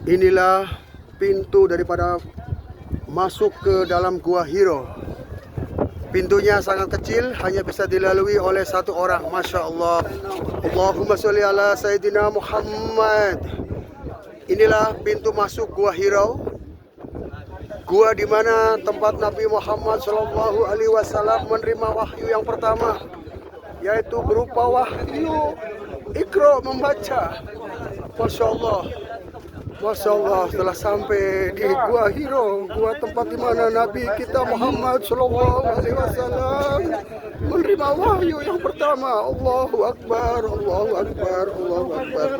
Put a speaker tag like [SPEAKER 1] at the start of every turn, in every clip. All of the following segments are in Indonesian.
[SPEAKER 1] Inilah pintu daripada masuk ke dalam Gua Hiro. Pintunya sangat kecil, hanya bisa dilalui oleh satu orang. Masya Allah. Allahumma sholli ala Sayyidina Muhammad. Inilah pintu masuk Gua Hiro. Gua di mana tempat Nabi Muhammad Shallallahu Alaihi Wasallam menerima wahyu yang pertama, yaitu berupa wahyu Iqra membaca. Masya Allah. Masya Allah, telah sampai di Gua Hiro, gua tempat di mana Nabi kita Muhammad Shallallahu Alaihi Wasallam menerima wahyu yang pertama. Allahu Akbar, Allahu Akbar, Allahu Akbar.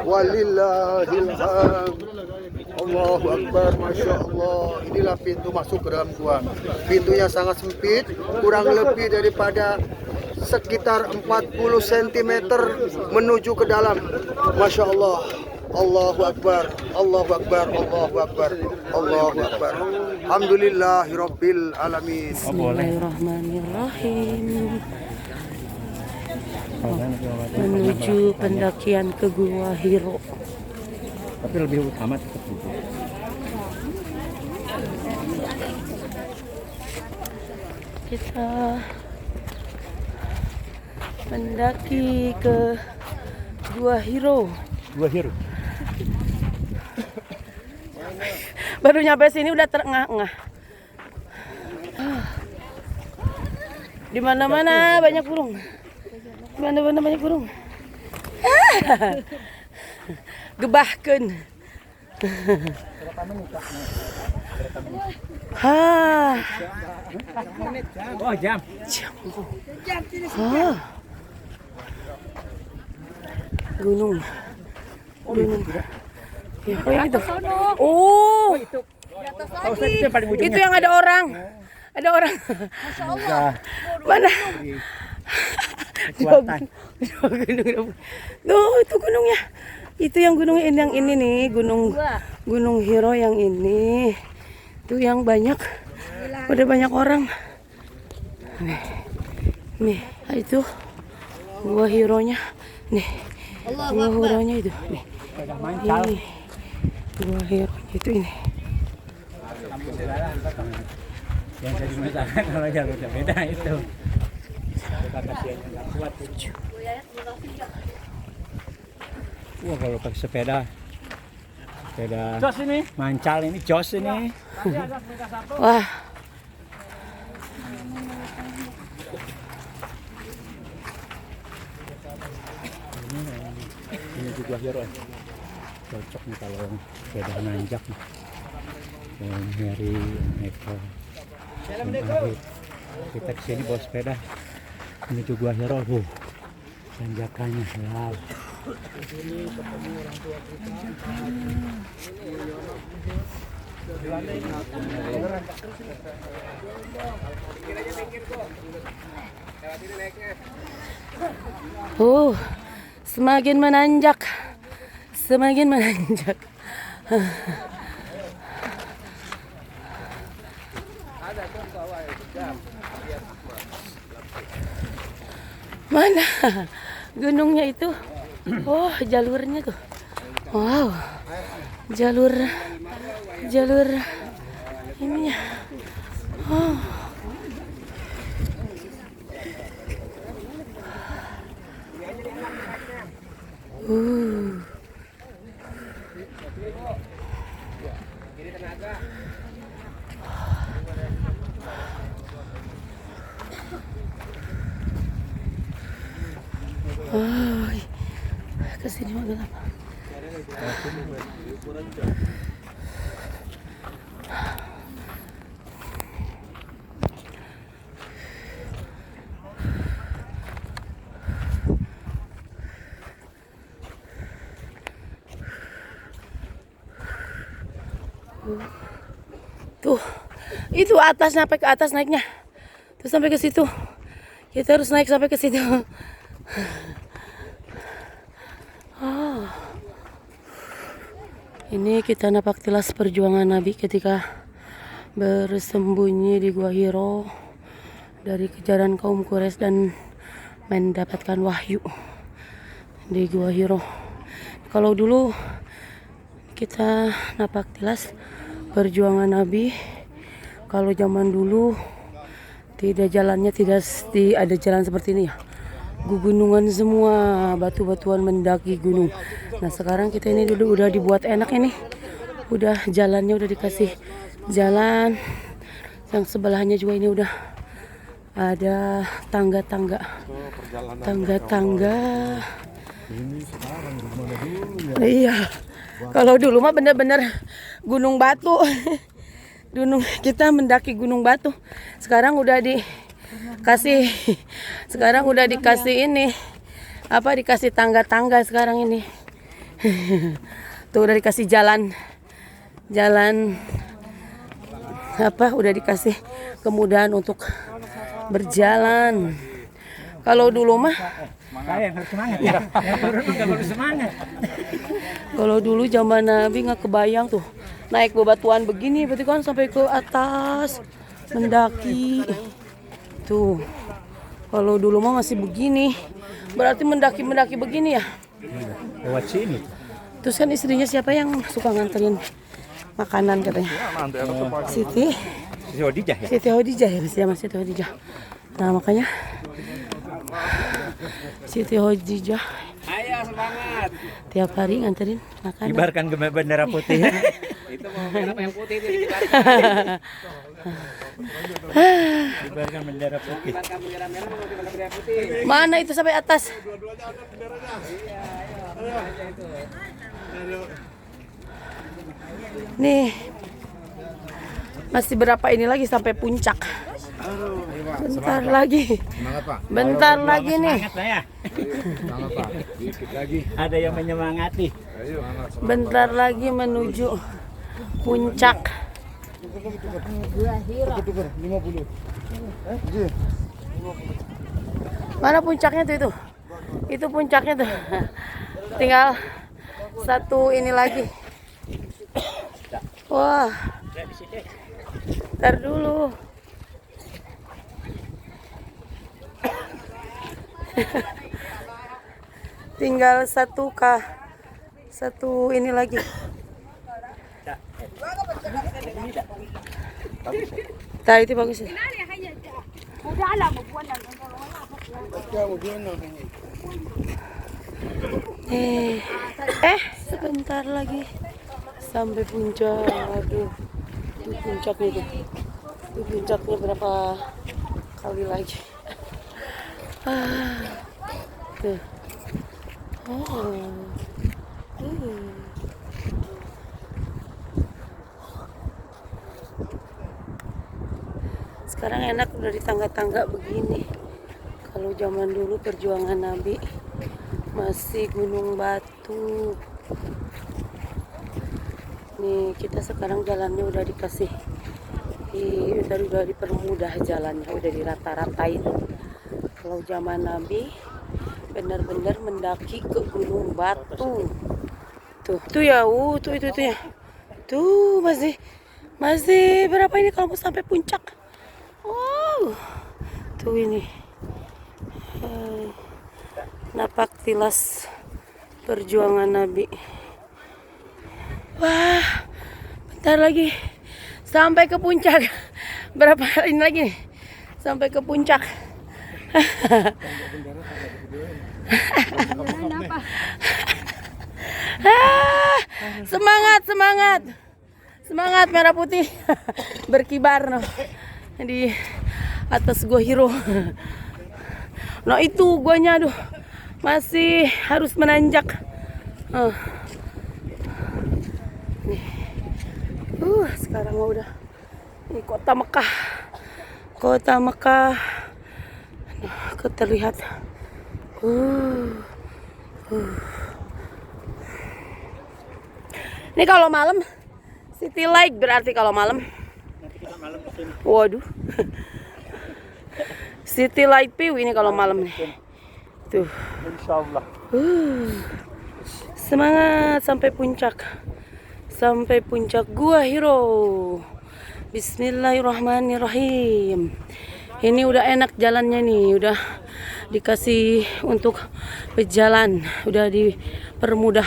[SPEAKER 1] Walillahil hamd. Allahu Akbar, Masya Allah. Inilah pintu masuk ke dalam gua. Pintunya sangat sempit, kurang lebih daripada sekitar 40 cm menuju ke dalam. Masya Allah. Allahu Akbar, Allahu Akbar, Allahu Akbar, Allahu Akbar. Alhamdulillahirabbil alamin.
[SPEAKER 2] Bismillahirrahmanirrahim. Menuju pendakian ke Gua Hiro.
[SPEAKER 3] Tapi lebih utama tetap itu.
[SPEAKER 2] Kita mendaki ke Gua Hiro.
[SPEAKER 3] Gua Hiro.
[SPEAKER 2] Baru nyampe sini udah terengah-engah. Di mana-mana banyak burung. Di mana-mana banyak burung. Gebahkeun.
[SPEAKER 3] Oh, jam.
[SPEAKER 2] Gunung. Ya, oh yang itu. Oh, itu yang ada orang. Ada orang.
[SPEAKER 3] Masya Allah.
[SPEAKER 2] Mana? Tuh, itu gunungnya. Itu yang gunung yang ini nih, Gunung Hiro yang ini. Itu yang banyak. Udah banyak orang. Nih, itu Gua Hironya. Nih. Gua Hironya itu. Nih. Ini. Gua Hiro itu ini.
[SPEAKER 3] Yang jadi masalah kalau jalurnya beda itu. Wah, kalau pakai sepeda jos ini mancal ini jos ini.
[SPEAKER 2] Wah.
[SPEAKER 3] Ini juga hero. Cocok nih kalau sepeda nanjak nih. Nyari Eko. Kita kesini bawa sepeda. Ini juga hero. Tanjakannya wow.
[SPEAKER 2] Semakin menanjak. Semakin menanjak. Mana gunungnya itu? Oh, jalurnya tuh. Wow. Jalur ininya. Oh. Oh, kesini mah gelap. Tuh, itu atas sampai ke atas naiknya. Tuh sampai ke situ. Kita harus naik sampai ke situ. Oh. Ini kita napak tilas perjuangan Nabi ketika bersembunyi di Gua Hiro dari kejaran kaum Quraisy dan mendapatkan wahyu di Gua Hiro. Kalau dulu kita napaktilas perjuangan Nabi. Kalau zaman dulu tidak ada jalan seperti ini ya. Gunungan semua, batu-batuan mendaki gunung. Nah sekarang kita ini dulu udah dibuat enak ini. Udah jalannya udah dikasih jalan. Yang sebelahnya juga ini udah ada tangga-tangga. Tangga-tangga. Iya. Kalau dulu mah bener-bener gunung batu. Kita mendaki gunung batu. Sekarang udah dikasih ini. Dikasih tangga-tangga sekarang ini. Tuh udah dikasih jalan udah dikasih kemudahan untuk berjalan. Kalau dulu mah kalau dulu zaman Nabi nggak kebayang tuh naik bebatuan begini, berarti kan sampai ke atas mendaki. Tuh kalau dulu mah masih begini, berarti mendaki begini ya.
[SPEAKER 3] Lewat sini.
[SPEAKER 2] Terus kan istrinya siapa yang suka nganterin makanan katanya? Siti
[SPEAKER 3] Hodijah ya?
[SPEAKER 2] Siti Hodijah ya, sama Siti Hodijah. Nah makanya Siti Hodijah
[SPEAKER 3] Ayo semangat.
[SPEAKER 2] tiap hari nganterin makanan.
[SPEAKER 3] Kibarkan bendera putih. Itu mau kenapa yang putih itu dikibarkan. Kibarkan bendera putih.
[SPEAKER 2] Mana itu sampai atas? Nih masih berapa ini lagi sampai puncak? Bentar lagi. Bentar lagi nih.
[SPEAKER 3] Ada yang menyemangati.
[SPEAKER 2] Bentar lagi menuju puncak. Mana puncaknya tuh itu? Itu puncaknya tuh. Tinggal satu ini lagi. Wah. Ntar dulu. Tinggal satu ini lagi. Tadi itu bagus ya. Sebentar lagi sampai puncak. Aduh, itu puncaknya tuh. Itu puncaknya berapa kali lagi? Tuh. Sekarang enak udah di tangga-tangga begini. Kalau zaman dulu perjuangan Nabi masih gunung batu. Nih kita sekarang jalannya udah dikasih udah dipermudah jalannya, udah dirata-ratain. Kalau zaman Nabi benar-benar mendaki ke gunung batu. Tuh ya, tuh itu ya. Tuh masih berapa ini kalau mau sampai puncak? Wow. Tuh ini. Napaktilas perjuangan Nabi. Wah, bentar lagi sampai ke puncak. Berapa ini lagi nih? Sampai ke puncak. Semangat merah putih berkibar no di atas Gua Hiro. Nah itu guanya, aduh masih harus menanjak. Sekarang mau udah ini kota Mekah terlihat. Ini kalau malam city light, berarti kalau malam. Waduh. City light view ini kalau malam nih. Tuh.
[SPEAKER 3] Insyaallah.
[SPEAKER 2] Semangat sampai puncak. Sampai puncak Gua Hiro. Bismillahirrahmanirrahim. Ini udah enak jalannya nih, udah dikasih untuk pejalan, udah dipermudah.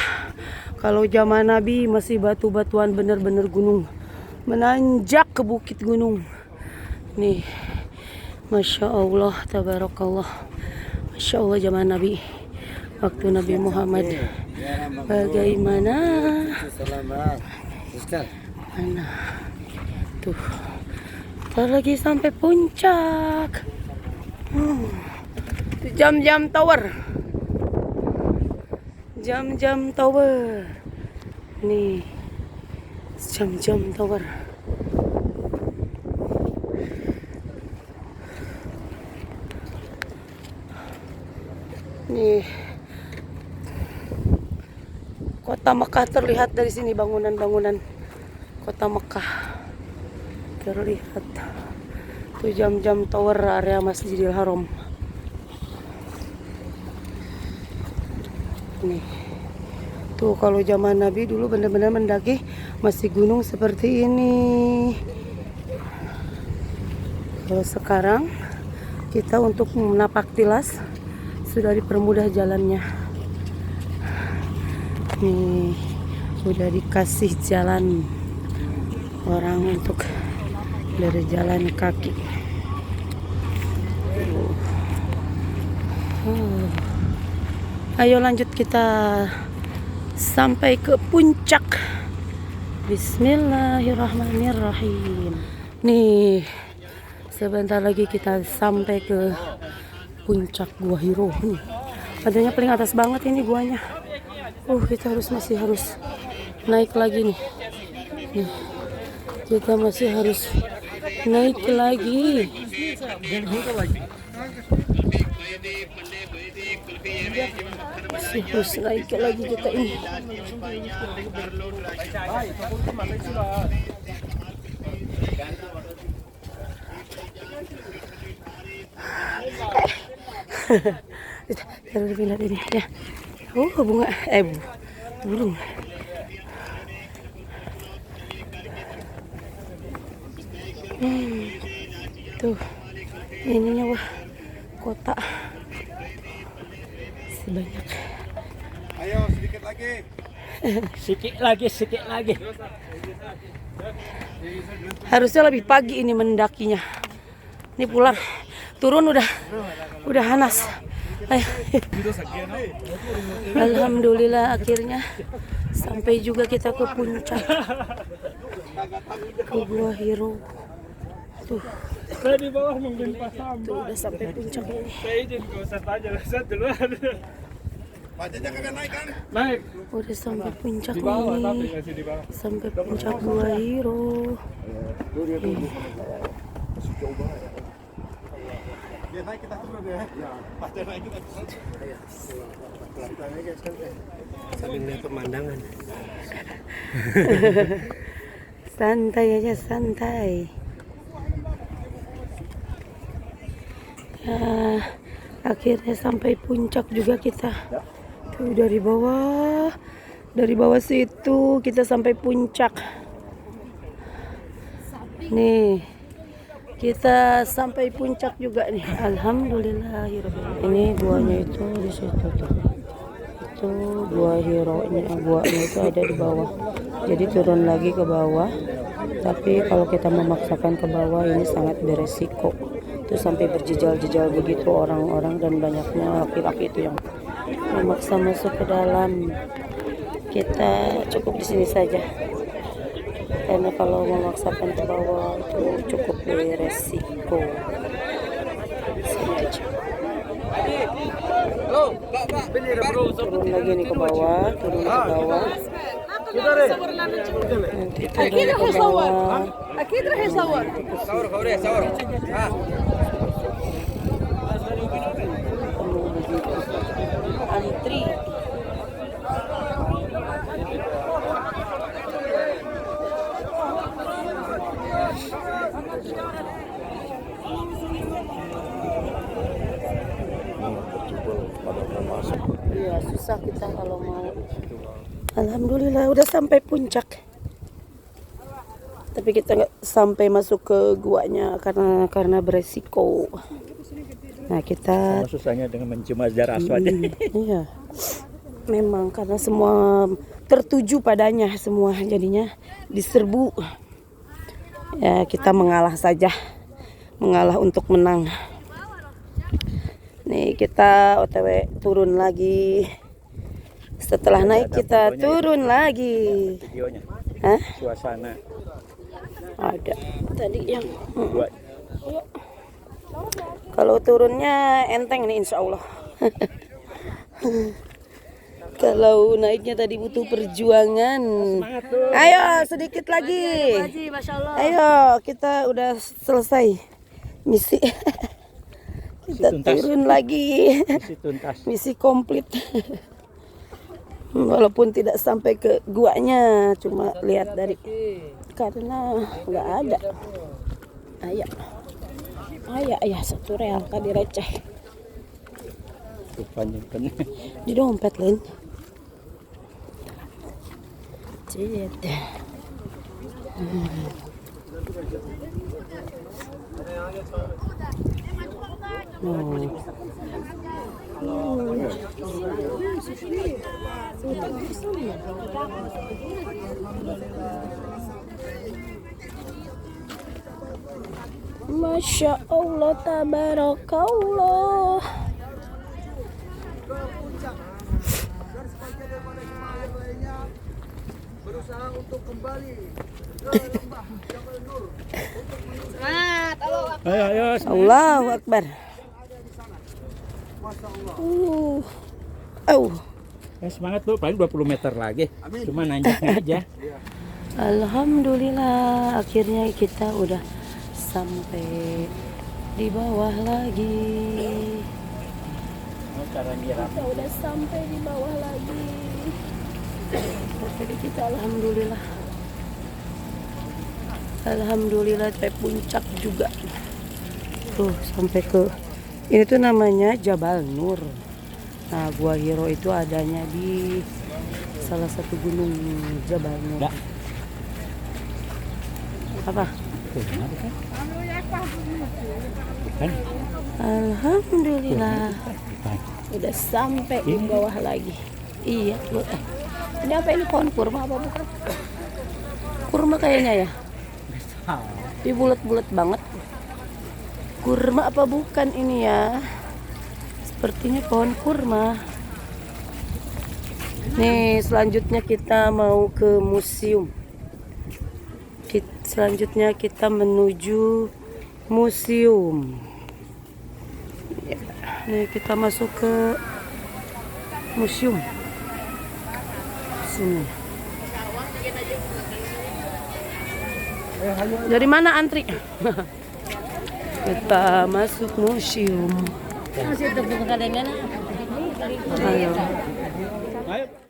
[SPEAKER 2] Kalau zaman Nabi masih batu-batuan, bener-bener gunung. Menanjak ke bukit gunung. Nih, Masya Allah, tabarakallah. Masya Allah zaman Nabi. Waktu Nabi Muhammad. Bagaimana? Mana? Tuh. Ntar lagi sampai puncak. Jam-jam tower. Jam-jam tower. Nih. Jam-jam tower. Nih. Kota Mekah terlihat dari sini, bangunan-bangunan Kota Mekah terlihat. Tuh jam-jam tower area Masjidil Haram. Nih. Tuh kalau zaman Nabi dulu benar-benar mendaki masih gunung seperti ini. Kalau sekarang kita untuk menapak tilas sudah dipermudah jalannya. Nih udah dikasih jalan orang untuk berjalan kaki. Ayo lanjut kita sampai ke puncak. Bismillahirrahmanirrahim. Nih sebentar lagi kita sampai ke puncak Gua Hiro. Nih adanya paling atas banget ini guanya. Kita masih harus naik lagi nih. Nih kita masih harus naik lagi. Masih harus naik lagi kita ini. Taruh di pindah ini ya. Bunga, burung. Tuh, ininya wah, kota. Banyak.
[SPEAKER 1] Ayo sedikit lagi.
[SPEAKER 3] Sedikit lagi.
[SPEAKER 2] Harusnya lebih pagi ini mendakinya. Ini pulang, turun udah panas. Alhamdulillah akhirnya sampai juga kita ke puncak, ke Gua Hiro. Tuh.
[SPEAKER 4] Saya di bawah nungguin pasang.
[SPEAKER 2] Tuh udah sampai puncak ini.
[SPEAKER 4] Saya izin ke Ustadz aja, Ustadz duluan.
[SPEAKER 1] Badannya kagak naik kan?
[SPEAKER 4] Naik.
[SPEAKER 2] Udah sampai puncak
[SPEAKER 4] Di bawah tapi
[SPEAKER 2] ini.
[SPEAKER 4] masih di bawah.
[SPEAKER 2] Sampai puncak Gua Hiro.
[SPEAKER 1] Dia naik kita turun ya. Pas dia naik kita turun. Sambil lihat pemandangan.
[SPEAKER 2] Santai aja, santai. Ya, akhirnya sampai puncak juga kita. Tuh dari bawah situ kita sampai puncak. Nih, kita sampai puncak juga nih. Alhamdulillah. Ini guanya itu di situ tuh. Itu Gua Hiro-nya, guanya itu ada di bawah. Jadi turun lagi ke bawah. Tapi kalau kita memaksakan ke bawah ini sangat beresiko. Itu sampai berjejal-jejal begitu orang-orang dan banyaknya laki-laki itu yang memaksa masuk ke dalam. Kita cukup di sini saja. Karena kalau memaksakan ke bawah itu cukup beresiko. Sini aja. Turun lagi nih ke bawah, turun ke bawah. Nanti turun ke bawah. Antri. Iya, susah kita kalau mau. Alhamdulillah udah sampai puncak. Tapi kita nggak sampai masuk ke guanya karena beresiko. Nah kita
[SPEAKER 3] Susahnya dengan mencium ajar aswad.
[SPEAKER 2] iya. Memang karena semua tertuju padanya semua, jadinya diserbu. Ya kita mengalah saja, mengalah untuk menang. Nih kita OTW turun lagi. Setelah naik kita turun lagi.
[SPEAKER 3] Videonya,
[SPEAKER 2] Hah?
[SPEAKER 3] suasana
[SPEAKER 2] Ada tadi yang
[SPEAKER 3] buat
[SPEAKER 2] kalau turunnya enteng nih insya Allah. Kalau naiknya tadi butuh perjuangan. Ayo sedikit lagi. Ayo kita udah selesai misi. Kita
[SPEAKER 3] tuntas.
[SPEAKER 2] turun lagi.
[SPEAKER 3] isi tuntas.
[SPEAKER 2] Misi komplit. Walaupun tidak sampai ke guanya, cuma lihat dari karena nggak ada. Ayo. Ayah satu real tadi receh
[SPEAKER 3] Rupanya kan.
[SPEAKER 2] di dompet lain. Cet. Masya Allah, tabarakallah.
[SPEAKER 1] Berusaha untuk kembali ke lembah Jabal Nur.
[SPEAKER 3] Ayo.
[SPEAKER 2] Allahu Akbar.
[SPEAKER 3] Ya, semangat Bu, paling 20 meter lagi. Cuma nanjaknya aja.
[SPEAKER 2] Alhamdulillah, akhirnya kita udah sampai di bawah lagi.
[SPEAKER 3] Cara nyiram.
[SPEAKER 2] Kita udah sampai di bawah lagi. Jadi kita alhamdulillah. Alhamdulillah sampai puncak juga. Tuh sampai ke ini tuh namanya Jabal Nur. Nah, Gua Hiro itu adanya di salah satu gunung Jabal Nur.
[SPEAKER 3] Nggak.
[SPEAKER 2] Apa?
[SPEAKER 3] Kan?
[SPEAKER 2] Alhamdulillah.
[SPEAKER 3] Bukan.
[SPEAKER 2] Udah sampai di bawah lagi. Iya, tuh. Ini apa ini, pohon kurma apa bukan? Kurma kayaknya ya. Ini bulat-bulat banget. Kurma apa bukan ini ya? Sepertinya pohon kurma. Nih, selanjutnya kita mau ke museum. Selanjutnya kita menuju museum. Nih, kita masuk ke museum. Sini. Dari mana antri? Kita masuk museum. Ayo.
[SPEAKER 3] Ayo.